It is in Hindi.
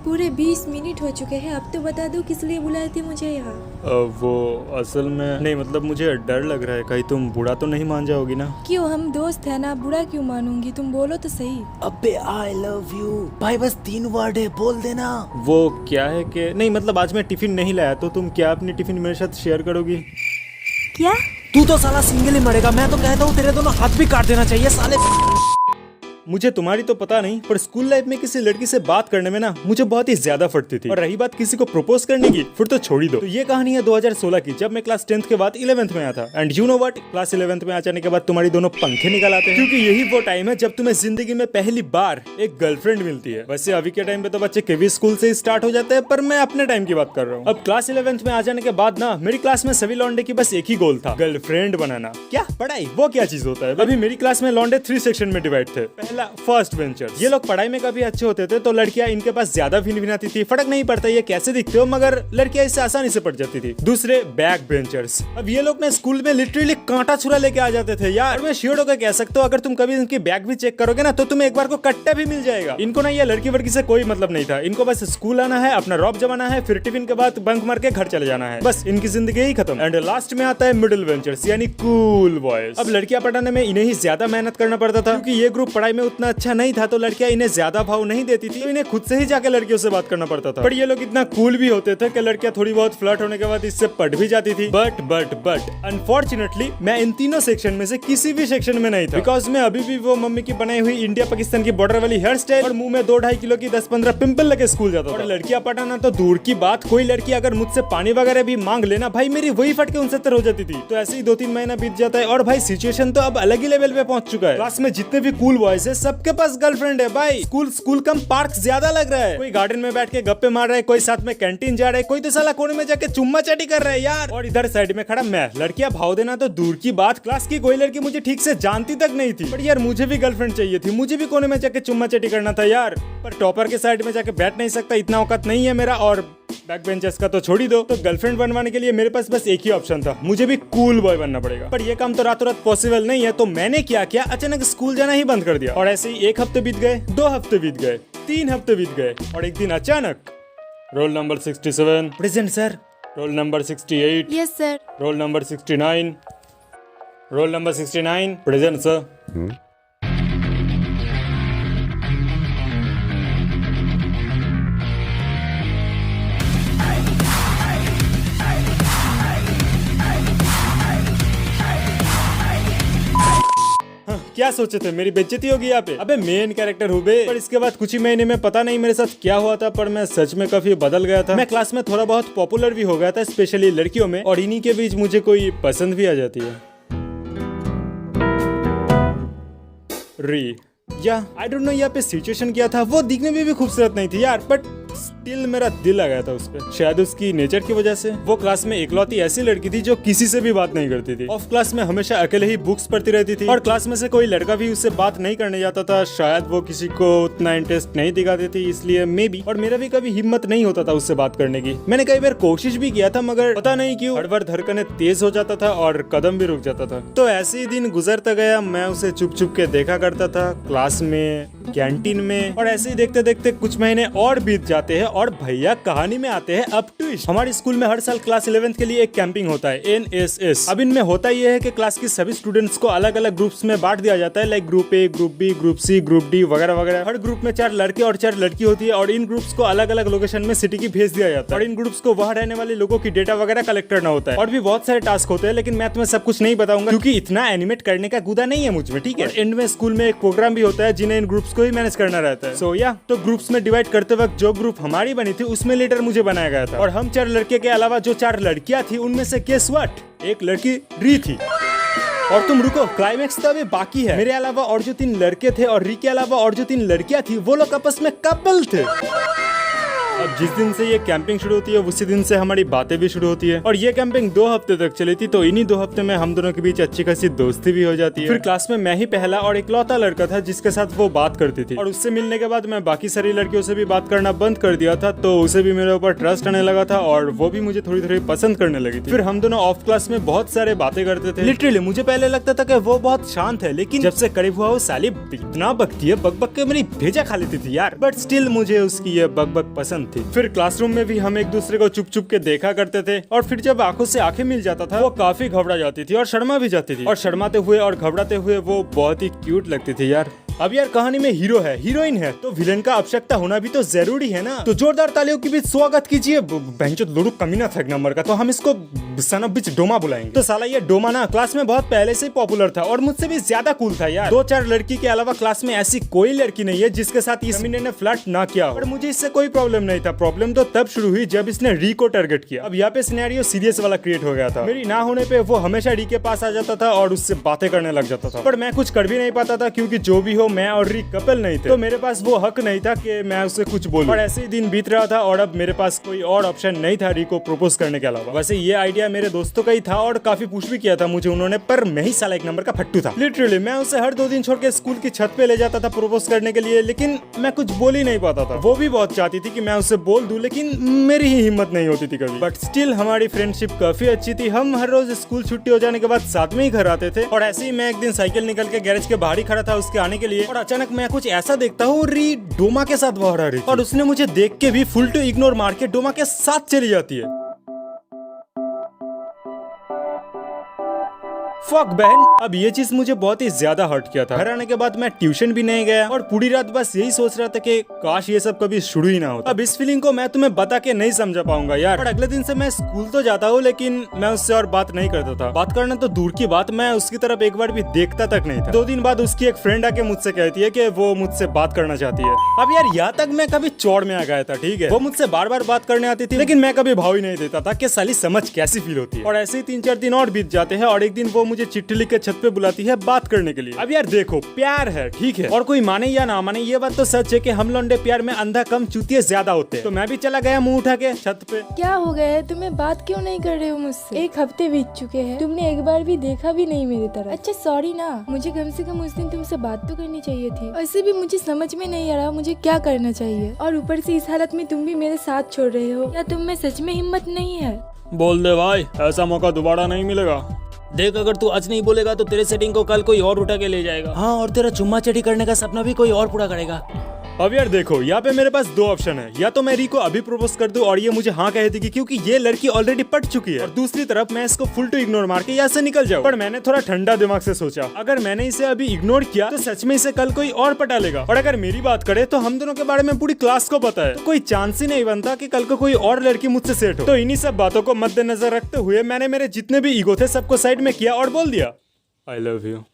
पूरे 20 मिनट हो चुके हैं। अब तो बता दो किस लिए बुलाए थे मुझे यहाँ। वो असल में नहीं, मतलब मुझे डर लग रहा है कहीं तुम बुरा तो नहीं मान जाओगी ना। क्यों, हम दोस्त है ना, बुरा क्यों मानूंगी, तुम बोलो तो सही। अबे आई लव यू भाई, बस 3 वर्ड है, बोल देना। वो क्या है कि नहीं, मतलब आज मैं टिफिन नहीं लाया, तो तुम क्या अपनी टिफिन मेरे साथ शेयर करोगी? क्या? तू तो साला सिंगल ही मरेगा। मैं तो कहता हूँ तेरे दोनों हाथ भी काट देना चाहिए साले। मुझे तुम्हारी तो पता नहीं, पर स्कूल लाइफ में किसी लड़की से बात करने में ना मुझे बहुत ही ज्यादा फटती थी। और रही बात किसी को प्रपोज करने की, फिर तो छोड़ ही दो। तो ये कहानी है 2016 की, जब मैं क्लास 10th के बाद 11th में आया था। And you know what, class 11th में आ जाने के बाद तुम्हारी दोनों पंखे निकल आते हैं, क्योंकि यही वो टाइम है जब तुम्हें जिंदगी में पहली बार एक गर्लफ्रेंड मिलती है। वैसे अभी के टाइम पे तो बच्चे केवी स्कूल से ही स्टार्ट हो जाते हैं, पर मैं अपने टाइम की बात कर रहा हूँ। अब क्लास 11th में आ जाने के बाद ना मेरी क्लास में सभी लौंडे की बस एक ही गोल था, गर्लफ्रेंड बनाना। क्या पढ़ाई, वो क्या चीज होता है? अभी मेरी क्लास में लौंडे 3 सेक्शन में डिवाइड थे। पहला फर्स्ट बेंच, ये लोग पढ़ाई में काफी अच्छे होते थे, तो लड़कियां इनके पास ज्यादा भिनभिनाती थी। फर्क नहीं पड़ता ये कैसे दिखते हो, मगर लड़कियां इससे आसानी से पढ़ जाती थी। दूसरे बैक बेंचर्स, अब ये लोग ना स्कूल में लिटरली कांटा छुरा लेके आ जाते थे यार। और मैं श्योर होकर कह सकता हूँ, अगर तुम कभी इनकी बैग भी चेक करोगे ना, तो तुम्हें एक बार को कट्टा भी मिल जाएगा। इनको ना ये लड़की वड़की से कोई मतलब नहीं था। इनको बस स्कूल आना है, अपना रॉब जमाना है, फिर टिफिन के बाद बंक मार के घर चले जाना है, बस इनकी जिंदगी ही खत्म। एंड लास्ट में आता है मिडिल बेंचर्स, यानी कूल बॉयज। अब लड़कियां पढ़ाने में इन्हें ही ज्यादा मेहनत करना पड़ता था, क्योंकि ये ग्रुप पढ़ाई में उतना अच्छा नहीं था, तो लड़कियां इन्हें ज्यादा भाव नहीं देती थी, तो इन्हें खुद से ही जाके लड़कियों से बात करना पड़ता था। पर ये लोग इतना कूल भी होते थे कि लड़कियां थोड़ी बहुत फ्लर्ट होने के बाद इससे पढ़ भी जाती थी। बट अनफॉर्चुनेटली मैं इन तीनों सेक्शन में से किसी भी सेक्शन में नहीं था, बिकॉज मैं अभी भी वो मम्मी की बनाई हुई इंडिया पाकिस्तान की बॉर्डर वाली हेयर स्टाइल और मुंह में 2-2.5 किलो की 10-15 पिंपल लगे स्कूल जाता था। और लड़कियां पढ़ाना तो दूर की बात, कोई लड़की अगर मुझसे पानी वगैरह भी मांग लेना, भाई मेरी वही फट के उनसे तर हो जाती थी। तो ऐसे ही 2-3 महीना बीत जाता है, और भाई सिचुएशन तो अब अलग ही लेवल पे पहुंच चुका है। क्लास में जितने भी कूल बॉयज है, सबके पास गर्लफ्रेंड है भाई। स्कूल कम पार्क ज्यादा लग रहा है। कोई गार्डन में बैठ के गप्पे मार रहा है, कोई साथ में कैंटीन जा रहा है, कोई तो साला कोने में जाके चुम्मा चाटी कर रहा है यार। और इधर साइड में खड़ा मैं। लड़कियां भाव देना तो दूर की बात, क्लास की कोई लड़की मुझे ठीक से जानती तक नहीं थी, पर यार मुझे भी गर्लफ्रेंड चाहिए थी। मुझे भी कोने में जाके चुम्मा चाटी करना था यार, पर टॉपर के साइड में जाके बैठ नहीं सकता, इतना औकात नहीं है मेरा। और बैक बेंचर्स का तो छोड़ ही दो। तो गर्लफ्रेंड बनवाने के लिए मेरे पास बस एक ही ऑप्शन था, मुझे भी कूल बॉय बनना पड़ेगा। पर ये काम तो रातों रात पॉसिबल नहीं है, तो मैंने क्या किया, अचानक स्कूल जाना ही बंद कर दिया। और ऐसे ही 1 हफ्ते बीत गए, 2 हफ्ते बीत गए, 3 हफ्ते बीत गए, और एक दिन अचानक roll number 67 present sir, roll number 68 yes sir, roll number 69, roll number 69 present sir. क्या सोचे थे मेरी बेइज्जती होगी यहाँ पे? अबे मेन कैरेक्टर हूँ बे। पर इसके बाद कुछ ही महीने में पता नहीं मेरे साथ क्या हुआ था, पर मैं सच में काफी बदल गया था। मैं क्लास में थोड़ा बहुत पॉपुलर भी हो गया था, स्पेशली लड़कियों में, और इन्हीं के बीच मुझे कोई पसंद भी आ जाती है। या आई डोंट नो यहाँ पे सिचुएशन क्या था, वो दिखने में भी खूबसूरत नहीं थी यार, बट स्टिल मेरा दिल आ गया था उस पे, शायद उसकी नेचर की वजह से। वो क्लास में इकलौती ऐसी लड़की थी जो किसी से भी बात नहीं करती थी। ऑफ क्लास में हमेशा अकेले ही बुक्स पढ़ती रहती थी, और क्लास में से कोई लड़का भी उससे बात नहीं करने जाता था। शायद वो किसी को उतना इंटरेस्ट नहीं दिखाती थी, इसलिए मे बी। और मेरा भी कभी हिम्मत नहीं होता था उससे बात करने की। मैंने कई बार कोशिश भी किया था, मगर पता नहीं क्यों हड़बड़ धड़कने तेज हो जाता था और कदम भी रुक जाता था। तो ऐसे ही दिन गुजरता गया, मैं उसे चुप चुप के देखा करता था, क्लास में, कैंटीन में, और ऐसे ही देखते देखते कुछ महीने और बीत जाते हैं। और भैया कहानी में आते हैं अब ट्विस्ट। हमारे स्कूल में हर साल क्लास 11th के लिए एक कैंपिंग होता है, NSS। अब इनमें होता ये है कि क्लास के सभी स्टूडेंट्स को अलग अलग ग्रुप्स में बांट दिया जाता है, like group A, group B, group C, group D वगैरह वगैरह। हर ग्रुप में 4 लड़के और 4 लड़की होती है, और इन ग्रुप्स को अलग अलग लोकेशन में सिटी की भेज दिया जाता है, और इन ग्रुप्स को वहाँ रहने वाले लोगों की डेटा वगैरह कलेक्ट करना होता है। और भी बहुत सारे टास्क होते हैं, लेकिन मैं तुम्हें सब कुछ नहीं बताऊंगा, क्योंकि इतना एनिमेट करने का गुदा नहीं है मुझ में, ठीक है। एंड में स्कूल में एक प्रोग्राम भी होता है, जिन्हें इन ग्रुप्स को ही मैनेज करना रहता है। सो या तो ग्रुप्स में डिवाइड करते वक्त जो ग्रुप हमारी बनी थी, उसमें लीडर मुझे बनाया गया था। और हम 4 लड़के के अलावा जो 4 लड़कियां थी, उनमें से गेस व्हाट, एक लड़की री थी। और तुम रुको, क्लाइमेक्स तो अभी बाकी है। मेरे अलावा और जो 3 लड़के थे और री के अलावा और जो 3 लड़कियां थी, वो लोग आपस में कपल थे। अब जिस दिन से ये कैंपिंग शुरू होती है उसी दिन से हमारी बातें भी शुरू होती है और ये कैंपिंग 2 हफ्ते तक चली थी। तो इन्हीं 2 हफ्ते में हम दोनों के बीच अच्छी खासी दोस्ती भी हो जाती है। फिर क्लास में मैं ही पहला और इकलौता लड़का था जिसके साथ वो बात करती थी और उससे मिलने के बाद मैं बाकी सारी लड़कियों से भी बात करना बंद कर दिया था। तो उसे भी मेरे ऊपर ट्रस्ट आने लगा था और वो भी मुझे थोड़ी थोड़ी पसंद करने लगी थी। फिर हम दोनों ऑफ क्लास में बहुत सारे बातें करते थे। लिटरली मुझे पहले लगता था कि वो बहुत शांत है, लेकिन जब से करीब हुआ वो साली इतना बकती है, बक के मेरी भेजा खा लेती थी यार। बट स्टिल मुझे उसकी ये बक पसंद थी। फिर क्लासरूम में भी हम एक दूसरे को चुप चुप के देखा करते थे और फिर जब आंखों से आंखें मिल जाता था वो काफी घबरा जाती थी और शर्मा भी जाती थी और शर्माते हुए और घबराते हुए वो बहुत ही क्यूट लगती थी यार। अब यार कहानी में हीरो है, हीरोइन है, तो विलेन का आवश्यकता होना भी तो जरूरी है ना। तो जोरदार तालियों की भी स्वागत कीजिए। बेंचो लोडू कमीना था एक नंबर का, तो हम इसको सन ऑफ बिच डोमा बुलाएंगे। तो साला ये डोमा ना क्लास में बहुत पहले से पॉपुलर था और मुझसे भी ज्यादा कूल था यार। 2-4 लड़की के अलावा क्लास में ऐसी कोई लड़की नहीं है जिसके साथ इस कमीने ने फ्लर्ट ना किया हो। पर मुझे इससे कोई प्रॉब्लम नहीं था। प्रॉब्लम तो तब शुरू हुई जब इसने री को टारगेट किया। अब यहाँ पे सिनेरियो सीरियस वाला क्रिएट हो गया था। मेरी ना होने पे वो हमेशा री के पास आ जाता था और उससे बातें करने लग जाता था, पर मैं कुछ कर भी नहीं पाता था क्योंकि जो भी हो मैं और री कपल नहीं थे। तो मेरे पास वो हक नहीं था कि मैं उससे कुछ बोलूं। और ऐसे ही दिन बीत रहा था और अब मेरे पास कोई और ऑप्शन नहीं था री को प्रपोज करने के अलावा। वैसे ये आइडिया मेरे दोस्तों का ही था और काफी पुश भी किया था मुझे उन्होंने, पर मैं ही साला एक नंबर का फट्टू था। लिटरली मैं उसे हर 2 दिन छोड़ के स्कूल की छत पे ले जाता था प्रपोज करने के लिए, लेकिन मैं कुछ बोल ही नहीं पाता था। वो भी बहुत चाहती थी कि मैं उसे बोल दूं, लेकिन मेरी ही हिम्मत नहीं होती थी कभी। बट स्टिल हमारी फ्रेंडशिप काफी अच्छी थी। हम हर रोज स्कूल छुट्टी हो जाने के बाद साथ में ही घर आते थे। और ऐसे ही मैं एक दिन साइकिल निकल के गैरेज के बाहर ही खड़ा था उसके आने के लिए और अचानक मैं कुछ ऐसा देखता हूँ री डोमा के साथ बाहर आ रही थी और उसने मुझे देख के भी फुल टू इग्नोर मार के डोमा के साथ चली जाती है। फक बहन। अब ये चीज मुझे बहुत ही ज्यादा हर्ट किया था। घर आने के बाद मैं ट्यूशन भी नहीं गया और पूरी रात बस यही सोच रहा था कि काश ये सब कभी शुरू ही ना होता। अब इस फीलिंग को मैं तुम्हें बता के नहीं समझा पाऊंगा यार। और अगले दिन से मैं स्कूल तो जाता हूँ लेकिन मैं उससे और बात नहीं करता था। बात करना तो दूर की बात, मैं उसकी तरफ एक बार भी देखता तक नहीं था। 2 दिन बाद उसकी एक फ्रेंड आके मुझसे कहती है कि वो मुझसे बात करना चाहती है। अब यार यहाँ तक मैं कभी चौड़ में आ गया था, ठीक है। वो मुझसे बार बार बात करने आती थी लेकिन मैं कभी भाव ही नहीं देता था कि साली समझ कैसी फील होती है। और ऐसे ही 3-4 दिन और बीत जाते हैं और एक दिन वो मुझे चिट्ठी लिख के छत पे बुलाती है बात करने के लिए। अब यार देखो, प्यार है, ठीक है, और कोई माने या ना माने ये बात तो सच है कि हम लौंडे प्यार में अंधा कम चूतिए ज्यादा होते हैं। तो मैं भी चला गया मुंह उठा के छत पे। क्या हो गया है तुम्हें? बात क्यों नहीं कर रहे हो मुझसे? 1 हफ्ते बीत चुके हैं, तुमने एक बार भी देखा भी नहीं मेरी तरफ। अच्छा सॉरी ना, मुझे कम से कम उस दिन तुमसे बात तो करनी चाहिए थी। ऐसे भी मुझे समझ में नहीं आ रहा मुझे क्या करना चाहिए, और ऊपर से इस हालत में तुम भी मेरे साथ छोड़ रहे हो। क्या तुम में सच में हिम्मत नहीं है? बोल दे भाई, ऐसा मौका दोबारा नहीं मिलेगा। देख, अगर तू आज नहीं बोलेगा तो तेरे सेटिंग को कल कोई और उठा के ले जाएगा। हाँ, और तेरा चुम्मा चटी करने का सपना भी कोई और पूरा करेगा। अब यार देखो, यहाँ पे मेरे पास 2 ऑप्शन है। या तो मैं री को अभी प्रपोज कर दूं और ये मुझे हाँ कह देगी क्योंकि ये लड़की ऑलरेडी पट चुकी है, और दूसरी तरफ मैं इसको फुल टू इग्नोर मार के यहाँ से निकल जाऊं। पर मैंने थोड़ा ठंडा दिमाग से सोचा, अगर मैंने इसे अभी इग्नोर किया तो सच में इसे कल कोई और पटा लेगा। और अगर मेरी बात करे तो हम दोनों के बारे में पूरी क्लास को पता है, तो कोई चांस ही नहीं बनता कि कल को कोई और लड़की मुझसे सेट हो। तो इन्हीं सब बातों को मद्देनजर रखते हुए मैंने मेरे जितने भी ईगो थे सबको साइड में किया और बोल दिया, आई लव यू।